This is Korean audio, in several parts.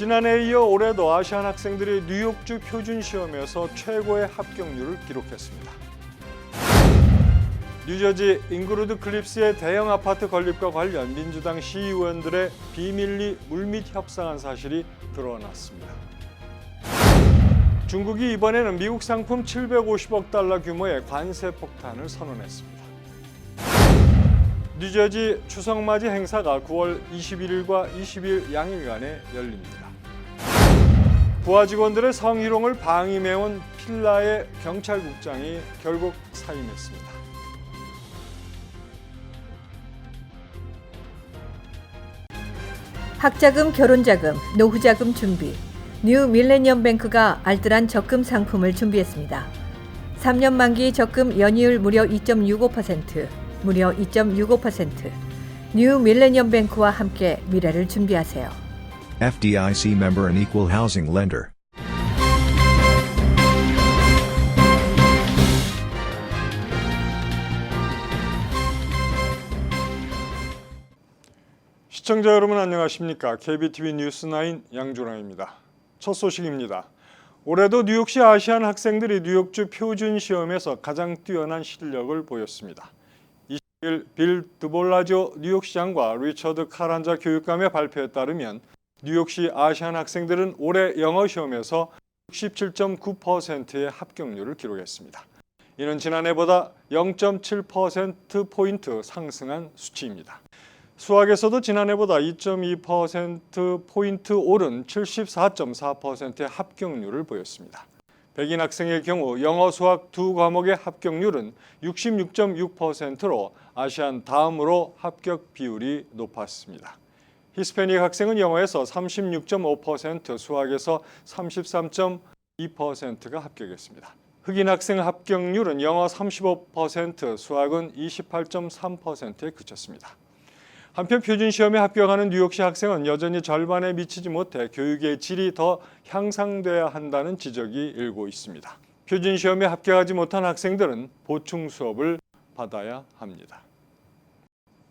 지난해에 이어 올해도 아시안 학생들이 뉴욕주 표준시험에서 최고의 합격률을 기록했습니다. 뉴저지 잉그루드 클립스의 대형 아파트 건립과 관련 민주당 시의원들의 비밀리 물밑 협상한 사실이 드러났습니다. 중국이 이번에는 미국 상품 750억 달러 규모의 관세 폭탄을 선언했습니다. 뉴저지 추석맞이 행사가 9월 21일과 20일 양일간에 열립니다. 부하 직원들의 성희롱을 방임해온 필라의 경찰국장이 결국 사임했습니다. 학자금, 결혼자금, 노후자금 준비. 뉴 밀레니엄 뱅크가 알뜰한 적금 상품을 준비했습니다. 3년 만기 적금 연이율 무려 2.65%, 무려 2.65%. 뉴 밀레니엄 뱅크와 함께 미래를 준비하세요. FDIC member and equal housing lender. 시청자 여러분 안녕하십니까? KBTV 뉴스9 양준호입니다. 첫 소식입니다. 올해도 뉴욕시 아시안 학생들이 뉴욕주 표준시험에서 가장 뛰어난 실력을 보였습니다. 20일 빌 드볼라지오 뉴욕시장과 리처드 카란자 교육감의 발표에 따르면 뉴욕시 아시안 학생들은 올해 영어시험에서 67.9%의 합격률을 기록했습니다. 이는 지난해보다 0.7%포인트 상승한 수치입니다. 수학에서도 지난해보다 2.2%포인트 오른 74.4%의 합격률을 보였습니다. 백인 학생의 경우 영어, 수학 두 과목의 합격률은 66.6%로 아시안 다음으로 합격 비율이 높았습니다. 히스패닉 학생은 영어에서 36.5%, 수학에서 33.2%가 합격했습니다. 흑인 학생 합격률은 영어 35%, 수학은 28.3%에 그쳤습니다. 한편 표준시험에 합격하는 뉴욕시 학생은 여전히 절반에 미치지 못해 교육의 질이 더 향상돼야 한다는 지적이 일고 있습니다. 표준시험에 합격하지 못한 학생들은 보충 수업을 받아야 합니다.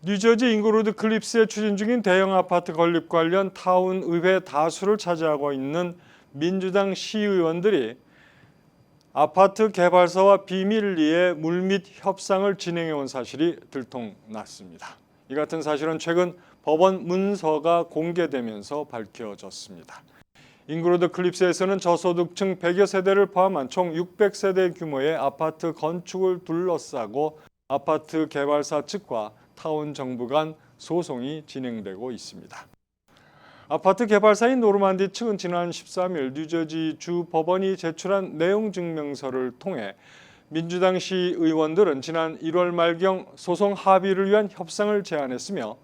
뉴저지 잉그루드 클립스에 추진 중인 대형 아파트 건립 관련 타운 의회 다수를 차지하고 있는 민주당 시의원들이 아파트 개발사와 비밀리에 물밑 협상을 진행해온 사실이 들통났습니다. 이 같은 사실은 최근 법원 문서가 공개되면서 밝혀졌습니다. 잉그루드 클립스에서는 저소득층 100여 세대를 포함한 총 600세대 규모의 아파트 건축을 둘러싸고 아파트 개발사 측과 타운 정부 간 소송이 진행되고 있습니다. 아파트 개발사인 노르만디 측은 지난 13일 뉴저지 주 법원이 제출한 내용 증명서를 통해 민주당 시의원들은 지난 1월 말경 소송 합의를 위한 협상을 제안했으며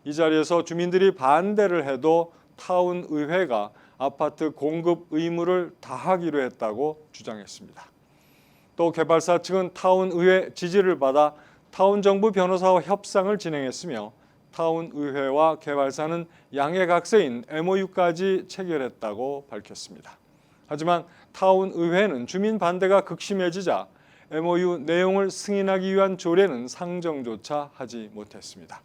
이 자리에서 주민들이 반대를 해도 타운 의회가 아파트 공급 의무를 다하기로 했다고 주장했습니다. 또 개발사 측은 타운 의회 지지를 받아 타운 정부 변호사와 협상을 진행했으며 타운 의회와 개발사는 양해각서인 MOU까지 체결했다고 밝혔습니다. 하지만 타운 의회는 주민 반대가 극심해지자 MOU 내용을 승인하기 위한 조례는 상정조차 하지 못했습니다.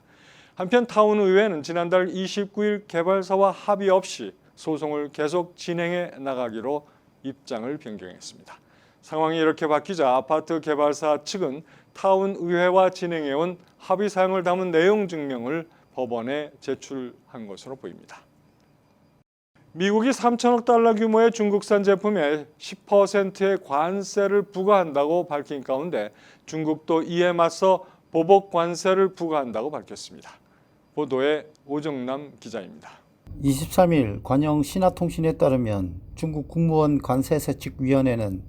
한편 타운 의회는 지난달 29일 개발사와 합의 없이 소송을 계속 진행해 나가기로 입장을 변경했습니다. 상황이 이렇게 바뀌자 아파트 개발사 측은 타운 의회와 진행해온 합의 사항을 담은 내용 증명을 법원에 제출한 것으로 보입니다. 미국이 3천억 달러 규모의 중국산 제품에 10%의 관세를 부과한다고 밝힌 가운데 중국도 이에 맞서 보복 관세를 부과한다고 밝혔습니다. 보도에 오정남 기자입니다. 23일 관영 신화통신에 따르면 중국 국무원 관세세칙위원회는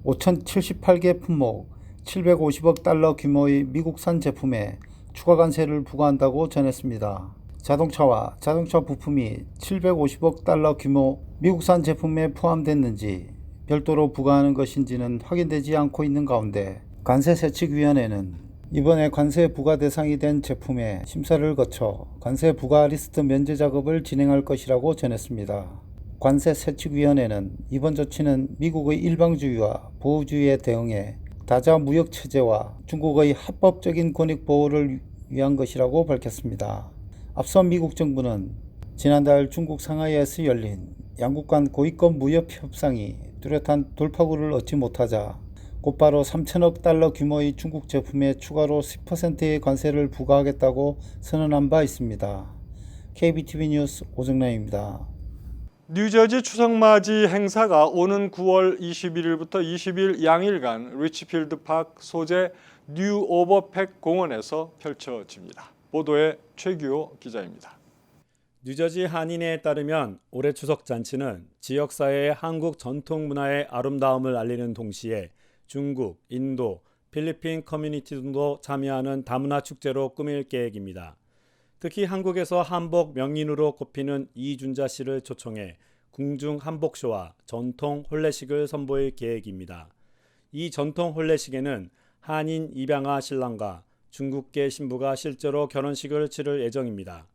5,078개 품목 750억 달러 규모의 미국산 제품에 추가 관세를 부과한다고 전했습니다. 자동차와 자동차 부품이 750억 달러 규모 미국산 제품에 포함됐는지 별도로 부과하는 것인지는 확인되지 않고 있는 가운데 관세세칙위원회는 이번에 관세 부과 대상이 된 제품의 심사를 거쳐 관세 부과 리스트 면제 작업을 진행할 것이라고 전했습니다. 관세세칙위원회는 이번 조치는 미국의 일방주의와 보호주의에 대응해 다자 무역 체제와 중국의 합법적인 권익 보호를 위한 것이라고 밝혔습니다. 앞서 미국 정부는 지난달 중국 상하이에서 열린 양국 간 고위급 무역 협상이 뚜렷한 돌파구를 얻지 못하자 곧바로 3천억 달러 규모의 중국 제품에 추가로 10%의 관세를 부과하겠다고 선언한 바 있습니다. KBTV 뉴스 오정남입니다. 뉴저지 추석맞이 행사가 오는 9월 21일부터 20일 양일간 리치필드 파크 소재 뉴 오버팩 공원에서 펼쳐집니다. 보도에 최규호 기자입니다. 뉴저지 한인회에 따르면 올해 추석 잔치는 지역사회의 한국 전통 문화의 아름다움을 알리는 동시에 중국, 인도, 필리핀 커뮤니티도 참여하는 다문화 축제로 꾸밀 계획입니다. 특히 한국에서 한복 명인으로 꼽히는 이준자 씨를 초청해 궁중 한복쇼와 전통 혼례식을 선보일 계획입니다. 이 전통 혼례식에는 한인 입양아 신랑과 중국계 신부가 실제로 결혼식을 치를 예정입니다.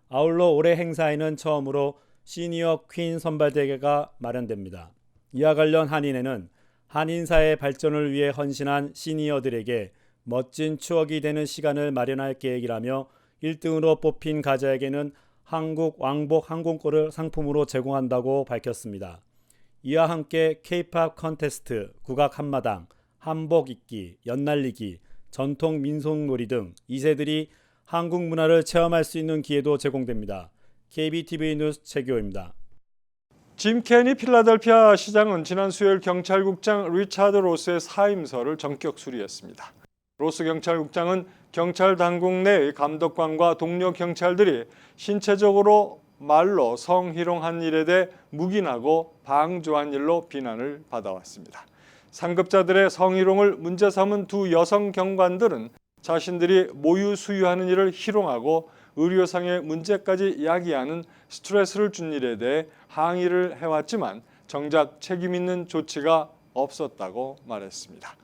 아울러 올해 행사에는 처음으로 시니어 퀸 선발대회가 마련됩니다. 이와 관련 한인회는 한인사회 발전을 위해 헌신한 시니어들에게 멋진 추억이 되는 시간을 마련할 계획이라며 1등으로 뽑힌 가자에게는 한국 왕복 항공권을 상품으로 제공한다고 밝혔습니다. 이와 함께 K-팝 컨테스트, 국악 한마당, 한복 입기, 연날리기, 전통 민속놀이 등 2세들이 한국 문화를 체험할 수 있는 기회도 제공됩니다. KBTV 뉴스 최규호입니다. 짐 케니 필라델피아 시장은 지난 수요일 경찰국장 리차드 로스의 사임서를 전격 수리했습니다. 로스 경찰국장은 경찰 당국 내의 감독관과 동료 경찰들이 신체적으로 말로 성희롱한 일에 대해 묵인하고 방조한 일로 비난을 받아왔습니다. 상급자들의 성희롱을 문제 삼은 두 여성 경관들은 자신들이 모유 수유하는 일을 희롱하고 의료상의 문제까지 야기하는 스트레스를 준 일에 대해 항의를 해왔지만 정작 책임 있는 조치가 없었다고 말했습니다.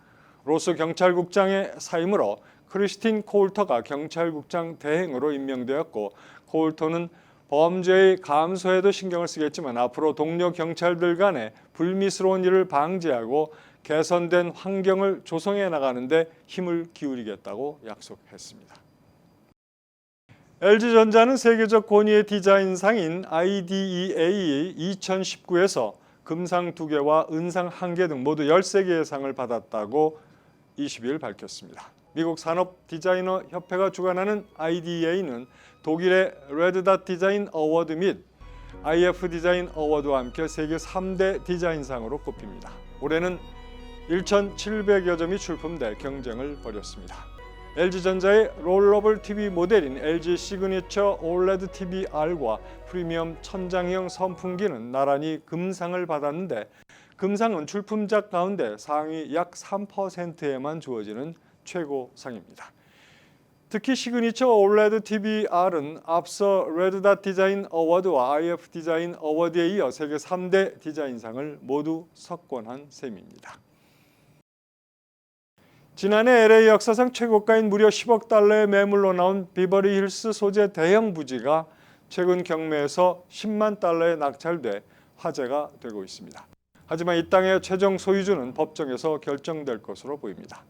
로스 경찰국장의 사임으로 크리스틴 코울터가 경찰국장 대행으로 임명되었고, 코울터는 범죄의 감소에도 신경을 쓰겠지만 앞으로 동료 경찰들 간의 불미스러운 일을 방지하고 개선된 환경을 조성해 나가는 데 힘을 기울이겠다고 약속했습니다. LG전자는 세계적 권위의 디자인상인 IDEA 2019에서 금상 2개와 은상 1개 등 모두 13개의 상을 받았다고 20일 밝혔습니다. 미국 산업 디자이너 협회가 주관하는 IDEA는 독일의 레드닷 디자인 어워드 및 IF 디자인 어워드와 함께 세계 3대 디자인상으로 꼽힙니다. 올해는 1,700여 점이 출품돼 경쟁을 벌였습니다. LG전자의 롤러블 TV 모델인 LG 시그니처 OLED TV-R과 프리미엄 천장형 선풍기는 나란히 금상을 받았는데, 금상은 출품작 가운데 상위 약 3%에만 주어지는 최고상입니다. 특히 시그니처 OLED TV-R은 앞서 레드닷 디자인 어워드와 IF 디자인 어워드에 이어 세계 3대 디자인상을 모두 석권한 셈입니다. 지난해 LA 역사상 최고가인 무려 10억 달러의 매물로 나온 비버리 힐스 소재 대형 부지가 최근 경매에서 10만 달러에 낙찰돼 화제가 되고 있습니다. 하지만 이 땅의 최종 소유주는 법정에서 결정될 것으로 보입니다.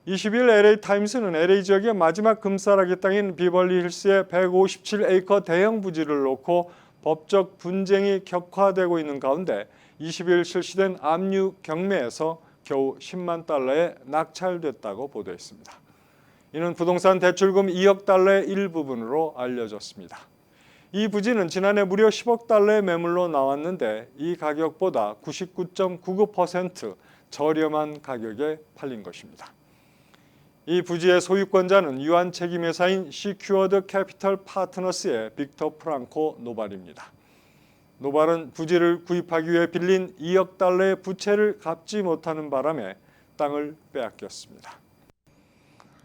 20일 LA 타임스는 LA 지역의 마지막 금싸라기 땅인 비벌리 힐스의 157에이커 대형 부지를 놓고 법적 분쟁이 격화되고 있는 가운데 20일 실시된 압류 경매에서 겨우 10만 달러에 낙찰됐다고 보도했습니다. 이는 부동산 대출금 2억 달러의 일부분으로 알려졌습니다. 이 부지는 지난해 무려 10억 달러의 매물로 나왔는데 이 가격보다 99.99% 저렴한 가격에 팔린 것입니다. 이 부지의 소유권자는 유한 책임회사인 시큐어드 캐피털 파트너스의 빅터 프랑코 노발입니다. 노발은 부지를 구입하기 위해 빌린 2억 달러의 부채를 갚지 못하는 바람에 땅을 빼앗겼습니다.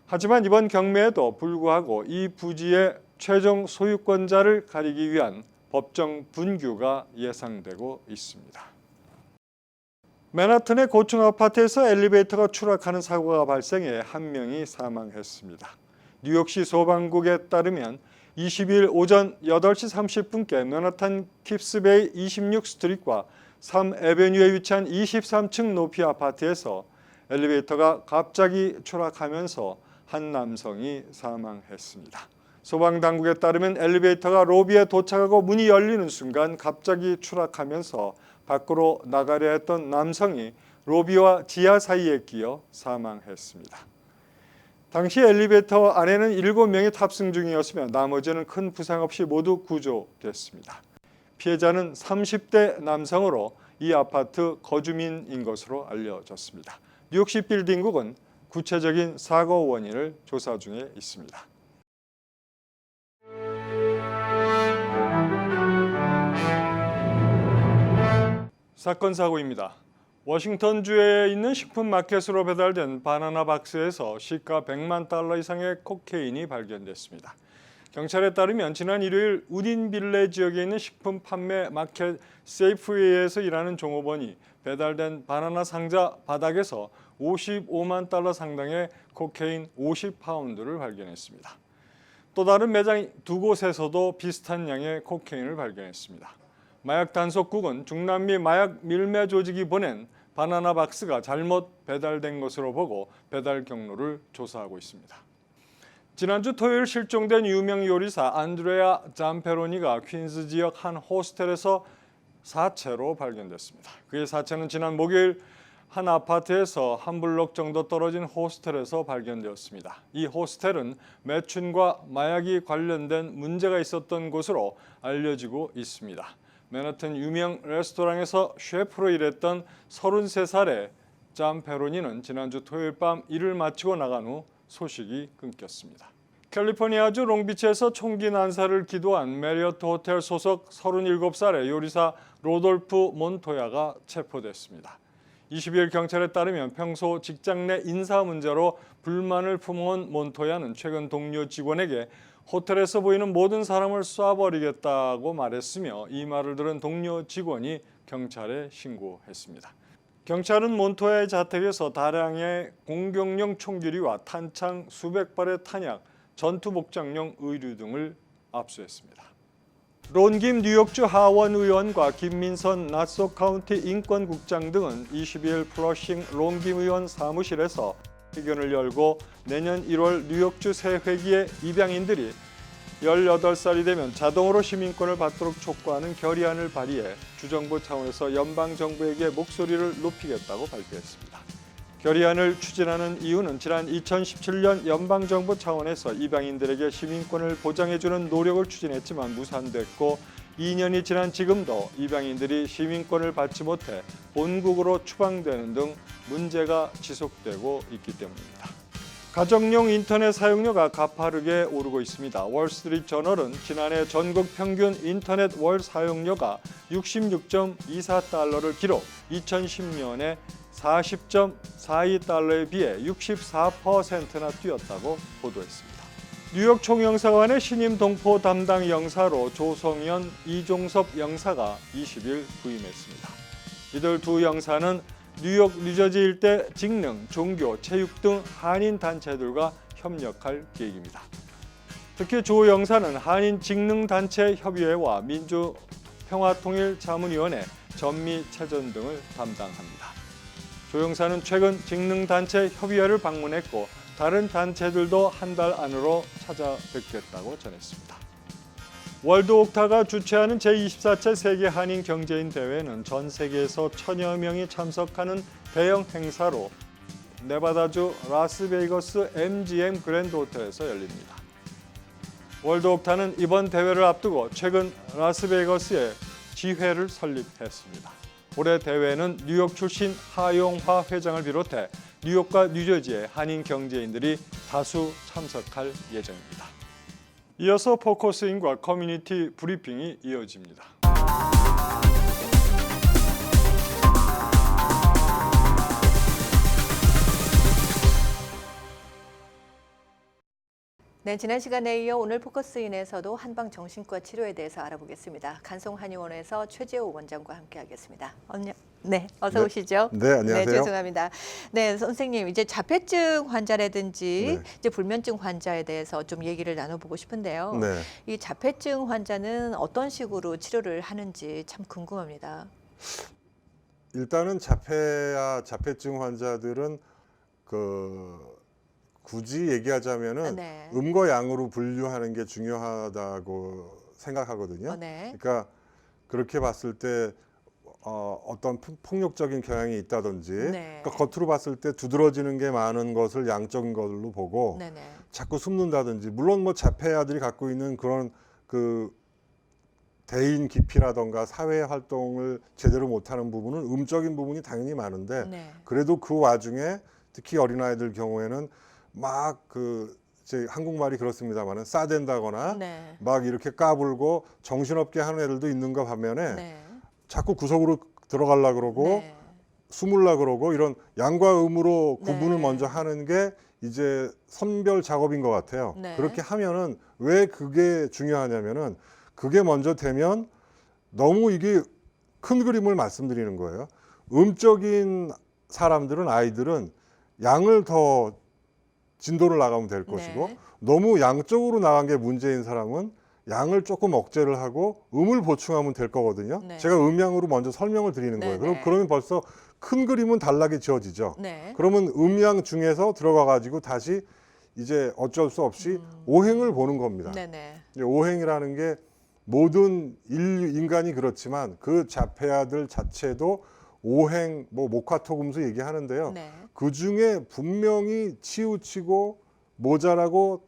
하지만 이번 경매에도 불구하고 이 부지의 최종 소유권자를 가리기 위한 법정 분규가 예상되고 있습니다. 맨하튼의 고층 아파트에서 엘리베이터가 추락하는 사고가 발생해 한 명이 사망했습니다. 뉴욕시 소방국에 따르면 20일 오전 8시 30분께 맨하탄 킵스베이 26 스트리트과 3 에베뉴에 위치한 23층 높이 아파트에서 엘리베이터가 갑자기 추락하면서 한 남성이 사망했습니다. 소방당국에 따르면 엘리베이터가 로비에 도착하고 문이 열리는 순간 갑자기 추락하면서 밖으로 나가려 했던 남성이 로비와 지하 사이에 끼어 사망했습니다. 당시 엘리베이터 안에는 7명이 탑승 중이었으며 나머지는 큰 부상 없이 모두 구조됐습니다. 피해자는 30대 남성으로 이 아파트 거주민인 것으로 알려졌습니다. 뉴욕시 빌딩국은 구체적인 사고 원인을 조사 중에 있습니다. 사건 사고입니다. 워싱턴주에 있는 식품 마켓으로 배달된 바나나 박스에서 시가 $100만 이상의 코케인이 발견됐습니다. 경찰에 따르면 지난 일요일 우딘빌레 지역에 있는 식품 판매 마켓 세이프웨이에서 일하는 종업원이 배달된 바나나 상자 바닥에서 $55만 상당의 코케인 50파운드를 발견했습니다. 또 다른 매장 두 곳에서도 비슷한 양의 코케인을 발견했습니다. 마약 단속국은 중남미 마약 밀매 조직이 보낸 바나나 박스가 잘못 배달된 것으로 보고 배달 경로를 조사하고 있습니다. 지난주 토요일 실종된 유명 요리사 안드레아 잠페로니가 퀸즈 지역 한 호스텔에서 사체로 발견됐습니다. 그의 사체는 지난 목요일 한 아파트에서 한 블록 정도 떨어진 호스텔에서 발견되었습니다. 이 호스텔은 매춘과 마약이 관련된 문제가 있었던 곳으로 알려지고 있습니다. 맨하튼 유명 레스토랑에서 셰프로 일했던 33살의 잠페로니는 지난주 토요일 밤 일을 마치고 나간 후 소식이 끊겼습니다. 캘리포니아주 롱비치에서 총기 난사를 기도한 메리어트 호텔 소속 37살의 요리사 로돌프 몬토야가 체포됐습니다. 20일 경찰에 따르면 평소 직장 내 인사 문제로 불만을 품어온 몬토야는 최근 동료 직원에게 호텔에서 보이는 모든 사람을 쏴버리겠다고 말했으며 이 말을 들은 동료 직원이 경찰에 신고했습니다. 경찰은 몬토야의 자택에서 다량의 공격용 총기류와 탄창 수백 발의 탄약, 전투복장용 의류 등을 압수했습니다. 론김 뉴욕주 하원 의원과 김민선 나소 카운티 인권국장 등은 22일 플러싱 론김 의원 사무실에서 회견을 열고 내년 1월 뉴욕주 새 회기에 입양인들이 18살이 되면 자동으로 시민권을 받도록 촉구하는 결의안을 발의해 주정부 차원에서 연방정부에게 목소리를 높이겠다고 발표했습니다. 결의안을 추진하는 이유는 지난 2017년 연방정부 차원에서 입양인들에게 시민권을 보장해주는 노력을 추진했지만 무산됐고 2년이 지난 지금도 입양인들이 시민권을 받지 못해 본국으로 추방되는 등 문제가 지속되고 있기 때문입니다. 가정용 인터넷 사용료가 가파르게 오르고 있습니다. 월스트리트저널은 지난해 전국 평균 인터넷 월 사용료가 66.24달러를 기록, 2010년에 40.42달러에 비해 64%나 뛰었다고 보도했습니다. 뉴욕 총영사관의 신임 동포 담당 영사로 조성현, 이종섭 영사가 20일 부임했습니다. 이들 두 영사는 뉴욕, 뉴저지 일대 직능, 종교, 체육 등 한인 단체들과 협력할 계획입니다. 특히 조 영사는 한인 직능단체 협의회와 민주평화통일자문위원회, 전미체전 등을 담당합니다. 조 영사는 최근 직능단체 협의회를 방문했고 다른 단체들도 한 달 안으로 찾아뵙겠다고 전했습니다. 월드옥타가 주최하는 제24차 세계 한인 경제인 대회는 전 세계에서 1000여 명이 참석하는 대형 행사로 네바다주 라스베이거스 MGM 그랜드 호텔에서 열립니다. 월드옥타는 이번 대회를 앞두고 최근 라스베이거스에 지회를 설립했습니다. 올해 대회는 뉴욕 출신 하용화 회장을 비롯해 뉴욕과 뉴저지의 한인 경제인들이 다수 참석할 예정입니다. 이어서 포커스인과 커뮤니티 브리핑이 이어집니다. 네, 지난 시간에 이어 오늘 포커스인에서도 한방정신과 치료에 대해서 알아보겠습니다. 간송한의원에서 최재호 원장과 함께하겠습니다. 네, 어서 오시죠. 네, 안녕하세요. 네, 죄송합니다. 네, 선생님, 이제 자폐증 환자라든지 이제 불면증 환자에 대해서 좀 얘기를 나눠보고 싶은데요. 네. 이 자폐증 환자는 어떤 식으로 치료를 하는지 참 궁금합니다. 일단은 자폐증 환자들은 굳이 얘기하자면은 네. 음과 양으로 분류하는 게 중요하다고 생각하거든요. 네. 그러니까 그렇게 봤을 때 어떤 폭력적인 경향이 있다든지, 네. 그러니까 겉으로 봤을 때 두드러지는 게 많은 것을 양적인 걸로 보고 네네. 자꾸 숨는다든지, 물론 뭐 자폐아들이 갖고 있는 그런 그 대인 기피라던가 사회 활동을 제대로 못하는 부분은 음적인 부분이 당연히 많은데 네. 그래도 그 와중에 특히 어린아이들 경우에는 막 제 한국말이 그렇습니다만은 싸댄다거나 네. 막 이렇게 까불고 정신없게 하는 애들도 있는가 반면에 네. 자꾸 구석으로 들어가려 그러고 네. 숨으려 그러고 이런 양과 음으로 네. 구분을 먼저 하는 게 이제 선별 작업인 것 같아요. 네. 그렇게 하면은 왜 그게 중요하냐면은 그게 먼저 되면 너무 이게 큰 그림을 말씀드리는 거예요. 음적인 사람들은 아이들은 양을 더 진도를 나가면 될 것이고 네. 너무 양쪽으로 나간 게 문제인 사람은 양을 조금 억제를 하고 음을 보충하면 될 거거든요. 네. 제가 음양으로 먼저 설명을 드리는 네, 거예요. 네. 그러면 벌써 큰 그림은 단락이 지어지죠. 네. 그러면 음양 중에서 들어가 가지고 다시 이제 어쩔 수 없이 오행을 보는 겁니다. 네네. 이제 오행이라는 게 모든 인간이 그렇지만 그 자폐아들 자체도 오행, 뭐 목화토금수 얘기하는데요. 네. 그 중에 분명히 치우치고 모자라고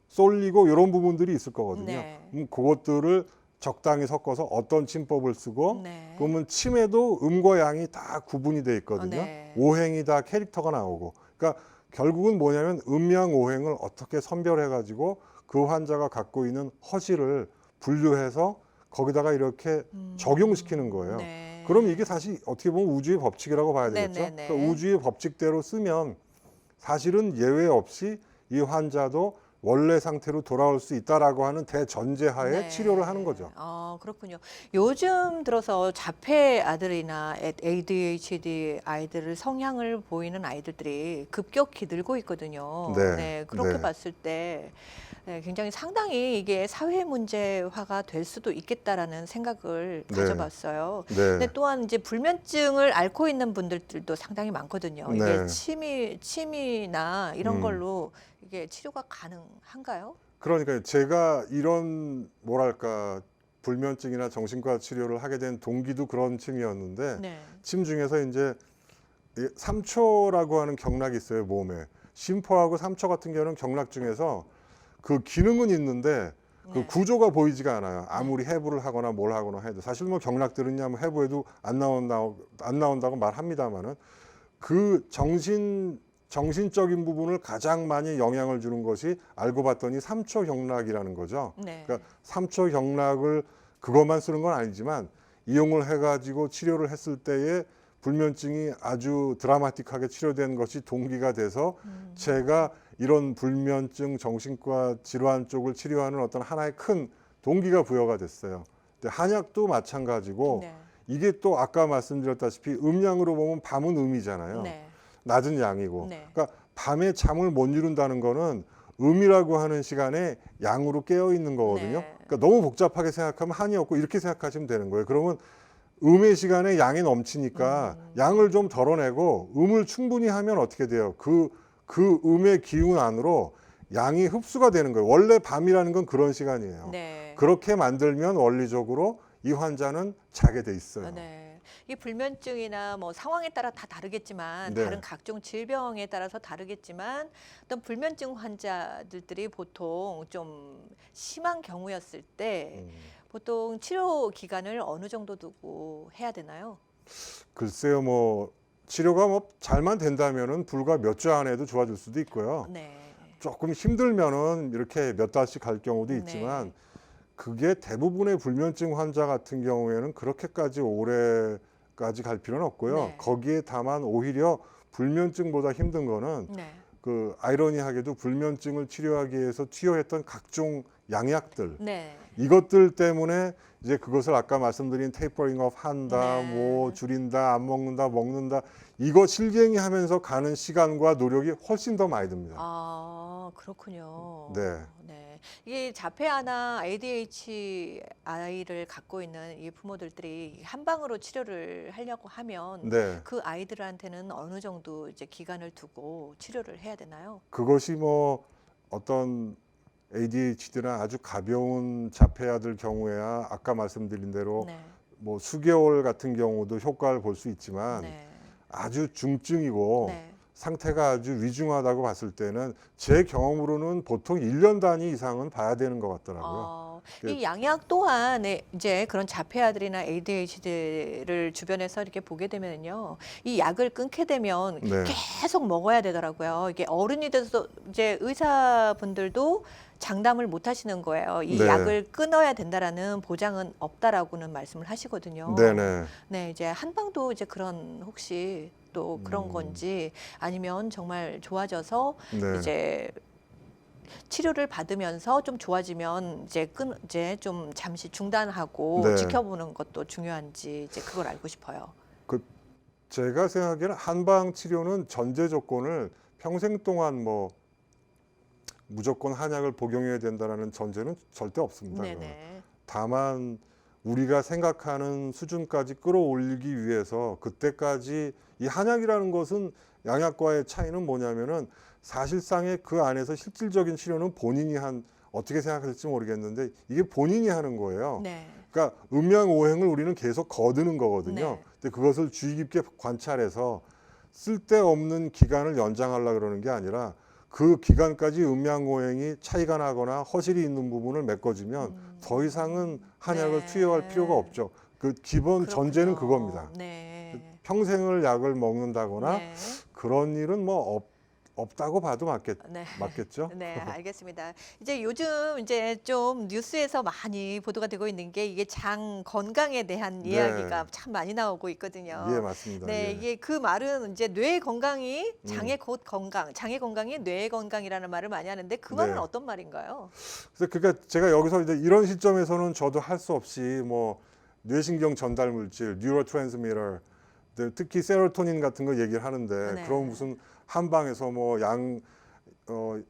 쏠리고 이런 부분들이 있을 거거든요. 네. 그것들을 적당히 섞어서 어떤 침법을 쓰고 네. 그러면 침에도 음과 양이 다 구분이 돼 있거든요. 네. 오행이 다 캐릭터가 나오고. 그러니까 결국은 뭐냐면 음양 오행을 어떻게 선별해 가지고 그 환자가 갖고 있는 허실을 분류해서 거기다가 이렇게 적용시키는 거예요. 네. 그럼 이게 사실 어떻게 보면 우주의 법칙이라고 봐야 되겠죠. 네네네. 그러니까 우주의 법칙대로 쓰면 사실은 예외 없이 이 환자도 원래 상태로 돌아올 수 있다라고 하는 대전제하에 네. 치료를 하는 거죠. 그렇군요. 요즘 들어서 자폐 아들이나 ADHD 아이들을 성향을 보이는 아이들이 급격히 늘고 있거든요. 네. 그렇게 네. 봤을 때 굉장히 상당히 이게 사회 문제화가 될 수도 있겠다라는 생각을 네. 가져봤어요. 네. 근데 또한 이제 불면증을 앓고 있는 분들도 상당히 많거든요. 이게 네. 침이나 이런 걸로 이게 치료가 가능한가요? 그러니까 제가 이런 뭐랄까 불면증이나 정신과 치료를 하게 된 동기도 그런 침이었는데 네. 침 중에서 이제 3초라고 하는 경락이 있어요, 몸에. 심포하고 3초 같은 경우는 경락 중에서 그 기능은 있는데 그 네. 구조가 보이지가 않아요. 아무리 해부를 하거나 뭘 하거나 해도. 사실 뭐 경락들은요, 뭐 해부해도 안 나온다고 말합니다만은 그 정신적인 부분을 가장 많이 영향을 주는 것이 알고 봤더니 3초 경락이라는 거죠. 네. 그러니까 3초 경락을 그것만 쓰는 건 아니지만 이용을 해가지고 치료를 했을 때에 불면증이 아주 드라마틱하게 치료된 것이 동기가 돼서 제가 이런 불면증 정신과 질환 쪽을 치료하는 어떤 하나의 큰 동기가 부여가 됐어요. 근데 한약도 마찬가지고 네. 이게 또 아까 말씀드렸다시피 음양으로 보면 밤은 음이잖아요. 네. 낮은 양이고. 네. 그러니까 밤에 잠을 못 이룬다는 거는 음이라고 하는 시간에 양으로 깨어 있는 거거든요. 네. 그러니까 너무 복잡하게 생각하면 한이 없고 이렇게 생각하시면 되는 거예요. 그러면 음의 시간에 양이 넘치니까 양을 좀 덜어내고 음을 충분히 하면 어떻게 돼요? 그 음의 기운 안으로 양이 흡수가 되는 거예요. 원래 밤이라는 건 그런 시간이에요. 네. 그렇게 만들면 원리적으로 이 환자는 자게 돼 있어요. 네. 이 불면증이나 뭐 상황에 따라 다 다르겠지만 네. 다른 각종 질병에 따라서 다르겠지만 어떤 불면증 환자들이 보통 좀 심한 경우였을 때 보통 치료 기간을 어느 정도 두고 해야 되나요? 글쎄요, 뭐 치료가 뭐 잘만 된다면은 불과 몇 주 안에도 좋아질 수도 있고요. 네. 조금 힘들면은 이렇게 몇 달씩 갈 경우도 있지만 네. 그게 대부분의 불면증 환자 같은 경우에는 그렇게까지 오래까지 갈 필요는 없고요. 네. 거기에 다만 오히려 불면증보다 힘든 거는 네. 그 아이러니하게도 불면증을 치료하기 위해서 투여했던 각종 양약들 네. 이것들 때문에 이제 그것을 아까 말씀드린 테이퍼링 업 한다, 네. 뭐 줄인다, 안 먹는다, 먹는다 이거 실갱이 하면서 가는 시간과 노력이 훨씬 더 많이 듭니다. 그렇군요. 네. 네. 이게 자폐아나 ADHD 아이를 갖고 있는 이 부모들이 한방으로 치료를 하려고 하면 네. 그 아이들한테는 어느 정도 이제 기간을 두고 치료를 해야 되나요? 그것이 뭐 어떤 ADHD나 아주 가벼운 자폐아들 경우에야 아까 말씀드린 대로 네. 뭐 수개월 같은 경우도 효과를 볼 수 있지만 네. 아주 중증이고 네. 상태가 아주 위중하다고 봤을 때는 제 경험으로는 보통 1년 단위 이상은 봐야 되는 것 같더라고요. 이 양약 또한 이제 그런 자폐아들이나 ADHD를 주변에서 이렇게 보게 되면요, 이 약을 끊게 되면 네. 계속 먹어야 되더라고요. 이게 어른이 돼서 이제 의사분들도 장담을 못 하시는 거예요. 이 네. 약을 끊어야 된다라는 보장은 없다라고는 말씀을 하시거든요. 네네. 네, 이제 한방도 이제 그런 혹시 또 그런 건지 아니면 정말 좋아져서 네. 이제 치료를 받으면서 좀 좋아지면 이제 좀 잠시 중단하고 네. 지켜보는 것도 중요한지 이제 그걸 알고 싶어요. 제가 생각하기에는 한방 치료는 전제 조건을 평생 동안 뭐 무조건 한약을 복용해야 된다는 전제는 절대 없습니다. 그거는. 네네. 다만 우리가 생각하는 수준까지 끌어올리기 위해서 그때까지 이 한약이라는 것은 양약과의 차이는 뭐냐면은 사실상의 그 안에서 실질적인 치료는 본인이 어떻게 생각할지 모르겠는데 이게 본인이 하는 거예요. 네. 그러니까 음양오행을 우리는 계속 거두는 거거든요. 네. 근데 그것을 주의 깊게 관찰해서 쓸데없는 기간을 연장하려고 그러는 게 아니라 그 기간까지 음양오행이 차이가 나거나 허실이 있는 부분을 메꿔주면 더 이상은 한약을 네. 투여할 필요가 없죠. 그 기본 전제는 그렇군요. 그겁니다. 네. 평생을 약을 먹는다거나 네. 그런 일은 뭐 없다고 봐도 네. 맞겠죠. 네, 알겠습니다. 이제 요즘 이제 좀 뉴스에서 많이 보도가 되고 있는 게 이게 장 건강에 대한 네. 이야기가 참 많이 나오고 있거든요. 예, 맞습니다. 네, 예. 이게 그 말은 이제 뇌 건강이 장의 곧 건강, 장의 건강이 뇌의 건강이라는 말을 많이 하는데 그 말은 네. 어떤 말인가요? 그래서 그러니까 제가 여기서 이제 이런 시점에서는 저도 할 수 없이 뭐 뇌신경 전달 물질, 뉴로트랜스미터, 특히 세로토닌 같은 거 얘기를 하는데 네. 그럼 무슨 한방에서 뭐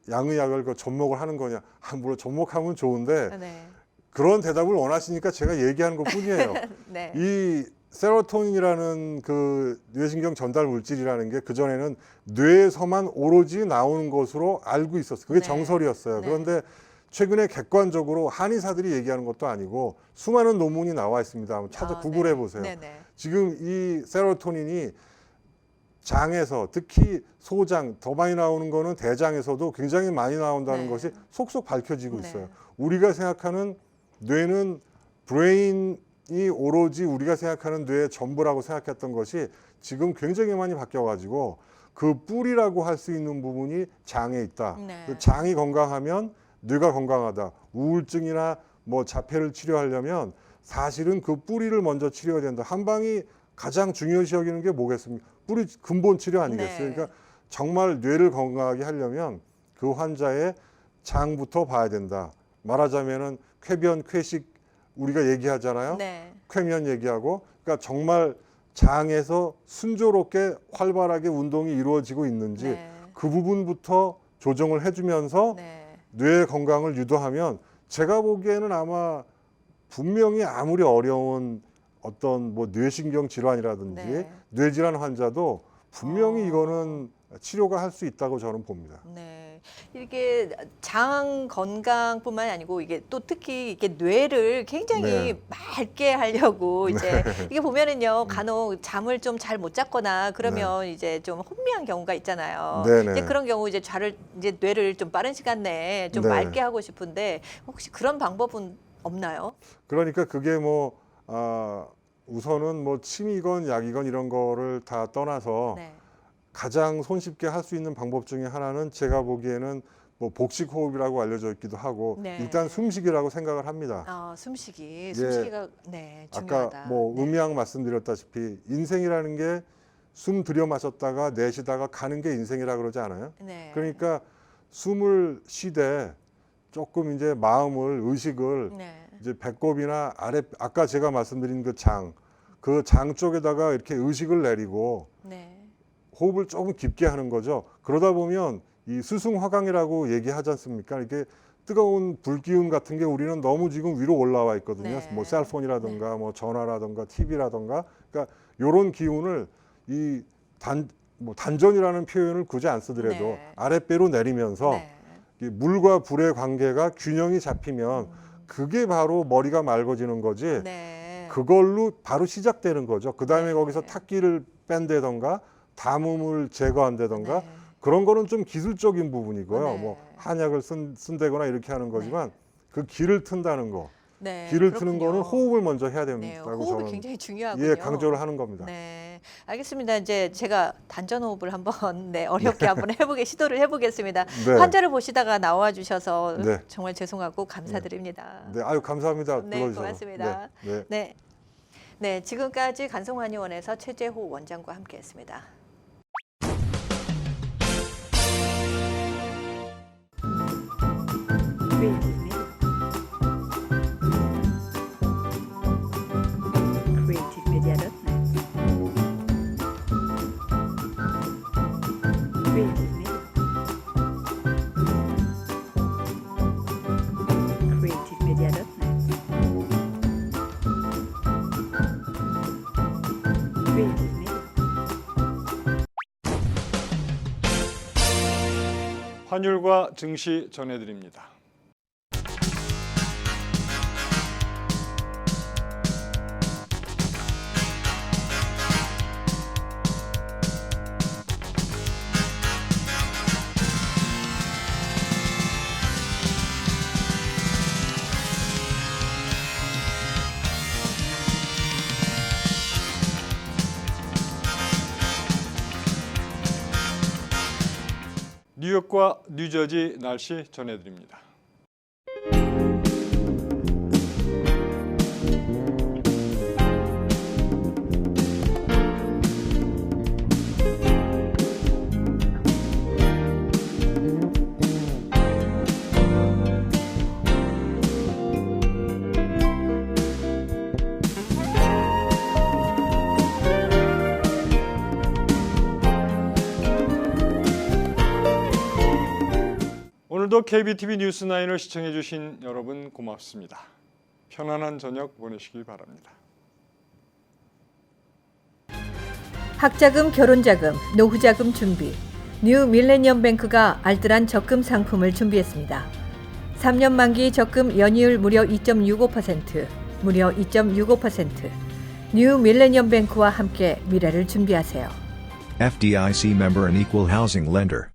양의약을 접목을 하는 거냐? 물론 접목하면 좋은데 네. 그런 대답을 원하시니까 제가 얘기하는 것뿐이에요. 네. 이 세로토닌이라는 그 뇌신경 전달 물질이라는 게 그전에는 뇌에서만 오로지 나오는 것으로 알고 있었어요. 그게 네. 정설이었어요. 네. 그런데 최근에 객관적으로 한의사들이 얘기하는 것도 아니고 수많은 논문이 나와 있습니다. 한번 구글해 보세요. 네네. 지금 이 세로토닌이 장에서 특히 소장, 더 많이 나오는 거는 대장에서도 굉장히 많이 나온다는 네. 것이 속속 밝혀지고 네. 있어요. 우리가 생각하는 뇌는 브레인이 오로지 우리가 생각하는 뇌의 전부라고 생각했던 것이 지금 굉장히 많이 바뀌어가지고 그 뿌리라고 할 수 있는 부분이 장에 있다. 네. 그 장이 건강하면 뇌가 건강하다. 우울증이나 뭐 자폐를 치료하려면 사실은 그 뿌리를 먼저 치료해야 된다. 한방이 가장 중요시 여기는 게 뭐겠습니까? 뿌리 근본 치료 아니겠어요? 네. 그러니까 정말 뇌를 건강하게 하려면 그 환자의 장부터 봐야 된다. 말하자면은 쾌변, 쾌식 우리가 얘기하잖아요. 네. 쾌면 얘기하고 그러니까 정말 장에서 순조롭게 활발하게 운동이 이루어지고 있는지 네. 그 부분부터 조정을 해주면서 네. 뇌 건강을 유도하면 제가 보기에는 아마 분명히 아무리 어려운 어떤 뭐 뇌신경 질환이라든지 네. 뇌질환 환자도 분명히 이거는 치료가 할 수 있다고 저는 봅니다. 네, 이게 장 건강뿐만 아니고 이게 또 특히 이게 뇌를 굉장히 네. 맑게 하려고 이제 이게 보면은요 간혹 잠을 좀 잘 못 잤거나 그러면 이제 좀 혼미한 경우가 있잖아요. 네네. 이제 그런 경우 이제 뇌를 좀 빠른 시간 내에 좀 네. 맑게 하고 싶은데 혹시 그런 방법은 없나요? 그러니까 그게 뭐 우선은 뭐 침이건 약이건 이런 거를 다 떠나서 네. 가장 손쉽게 할 수 있는 방법 중에 하나는 제가 보기에는 뭐 복식 호흡이라고 알려져 있기도 하고 네. 일단 숨쉬기라고 생각을 합니다. 숨쉬기, 예. 숨쉬기가 네 중요하다. 아까 뭐 네. 음양 말씀드렸다시피 인생이라는 게 숨 들여 마셨다가 내쉬다가 가는 게 인생이라 그러지 않아요? 네. 그러니까 숨을 쉬되 조금 이제 마음을 의식을 네. 이제 배꼽이나 아까 제가 말씀드린 그 장 쪽에다가 이렇게 의식을 내리고 네. 호흡을 조금 깊게 하는 거죠. 그러다 보면 이 스승화강이라고 얘기하지 않습니까? 이게 뜨거운 불기운 같은 게 우리는 너무 지금 위로 올라와 있거든요. 네. 뭐 셀폰이라든가 뭐 전화라든가 TV라든가 그러니까 요런 기운을 이 단전이라는 표현을 굳이 안 쓰더라도 네. 아랫배로 내리면서 네. 이 물과 불의 관계가 균형이 잡히면 그게 바로 머리가 맑아지는 거지. 네. 그걸로 바로 시작되는 거죠. 그 다음에 네. 거기서 탁기를 뺀다던가 담음을 제거한다던가 네. 그런 거는 좀 기술적인 부분이고요. 네. 뭐 한약을 쓴다거나 이렇게 하는 거지만 그 기를 튼다는 거, 네, 기를 그렇군요. 트는 거는 호흡을 먼저 해야 네, 된다고 호흡이 저는 굉장히 중요하군요. 예 강조를 하는 겁니다. 네, 알겠습니다. 이제 제가 단전 호흡을 한번 어렵게 한번 시도를 해보겠습니다. 네. 환자를 보시다가 나와 주셔서 네. 정말 죄송하고 감사드립니다. 네, 아유 감사합니다. 네, 불러주셔서. 고맙습니다. 네, 네. 네, 네, 지금까지 간송한의원에서 최재호 원장과 함께했습니다. 환율과 증시 전해드립니다. 뉴욕과 뉴저지 날씨 전해드립니다. 오늘도 KBTV 뉴스9을 시청해 주신 여러분 고맙습니다. 편안한 저녁 보내시길 바랍니다. 학자금, 결혼자금, 노후자금 준비. 뉴 밀레니엄 뱅크가 알뜰한 적금 상품을 준비했습니다. 3년 만기 적금 연이율 무려 2.65%, 무려 2.65%. 뉴 밀레니엄 뱅크와 함께 미래를 준비하세요. FDIC member and equal housing lender.